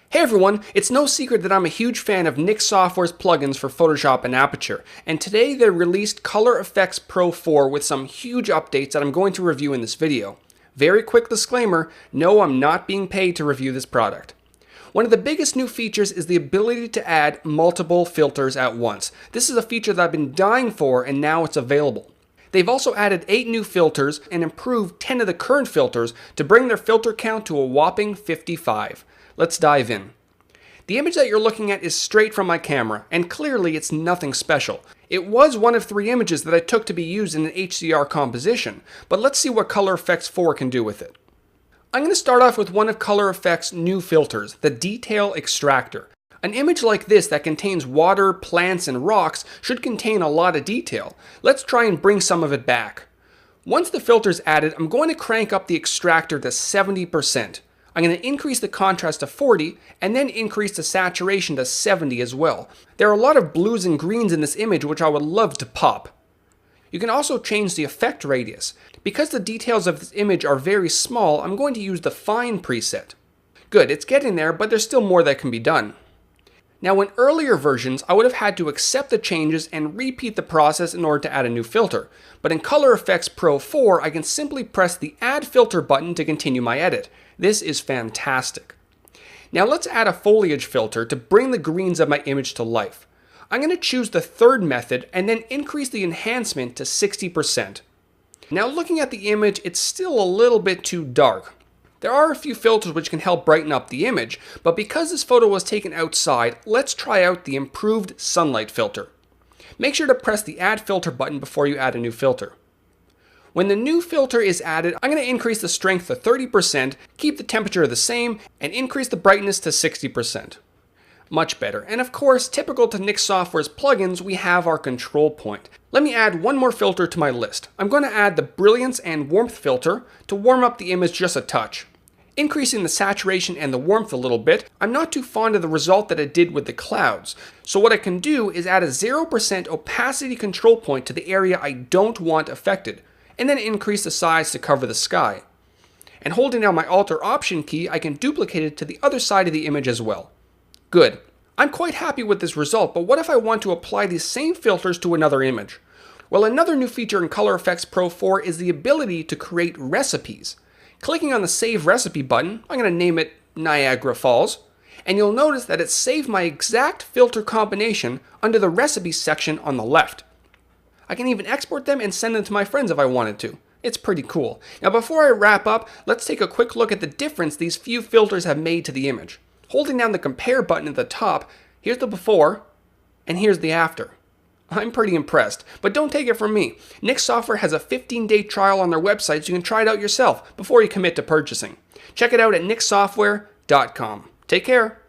Hey everyone, it's no secret that I'm a huge fan of Nik Software's plugins for Photoshop and Aperture, and today they released Efex Pro 4 with some huge updates that I'm going to review in this video. Very quick disclaimer, no, I'm not being paid to review this product. One of the biggest new features is the ability to add multiple filters at once. This is a feature that I've been dying for, and now it's available. They've also added 8 new filters and improved 10 of the current filters to bring their filter count to a whopping 55. Let's dive in. The image that you're looking at is straight from my camera, and clearly it's nothing special. It was one of 3 images that I took to be used in an HDR composition, but let's see what Efex 4 can do with it. I'm going to start off with one of Efex's new filters, the Detail Extractor. An image like this that contains water, plants, and rocks should contain a lot of detail. Let's try and bring some of it back. Once the filter is added, I'm going to crank up the extractor to 70%. I'm going to increase the contrast to 40 and then increase the saturation to 70 as well. There are a lot of blues and greens in this image which I would love to pop. You can also change the effect radius. Because the details of this image are very small, I'm going to use the Fine preset. Good, it's getting there, but there's still more that can be done. Now in earlier versions, I would have had to accept the changes and repeat the process in order to add a new filter. But in Efex Pro 4, I can simply press the Add Filter button to continue my edit. This is fantastic. Now let's add a foliage filter to bring the greens of my image to life. I'm going to choose the third method and then increase the enhancement to 60%. Now looking at the image, it's still a little bit too dark. There are a few filters which can help brighten up the image, but because this photo was taken outside, let's try out the improved sunlight filter. Make sure to press the Add Filter button before you add a new filter. When the new filter is added, I'm going to increase the strength to 30%, keep the temperature the same, and increase the brightness to 60%. Much better. And of course, typical to Nik Software's plugins, we have our control point. Let me add one more filter to my list. I'm going to add the Brilliance and Warmth filter to warm up the image just a touch. Increasing the saturation and the warmth a little bit, I'm not too fond of the result that it did with the clouds. So what I can do is add a 0% opacity control point to the area I don't want affected, and then increase the size to cover the sky. And holding down my Alt or Option key, I can duplicate it to the other side of the image as well. Good. I'm quite happy with this result, but what if I want to apply these same filters to another image? Well, another new feature in Efex Pro 4 is the ability to create recipes. Clicking on the Save Recipe button, I'm going to name it Niagara Falls, and you'll notice that it saved my exact filter combination under the Recipes section on the left. I can even export them and send them to my friends if I wanted to. It's pretty cool. Now before I wrap up, let's take a quick look at the difference these few filters have made to the image. Holding down the Compare button at the top, here's the before, and here's the after. I'm pretty impressed, but don't take it from me. Nik Software has a 15-day trial on their website so you can try it out yourself before you commit to purchasing. Check it out at niksoftware.com. Take care.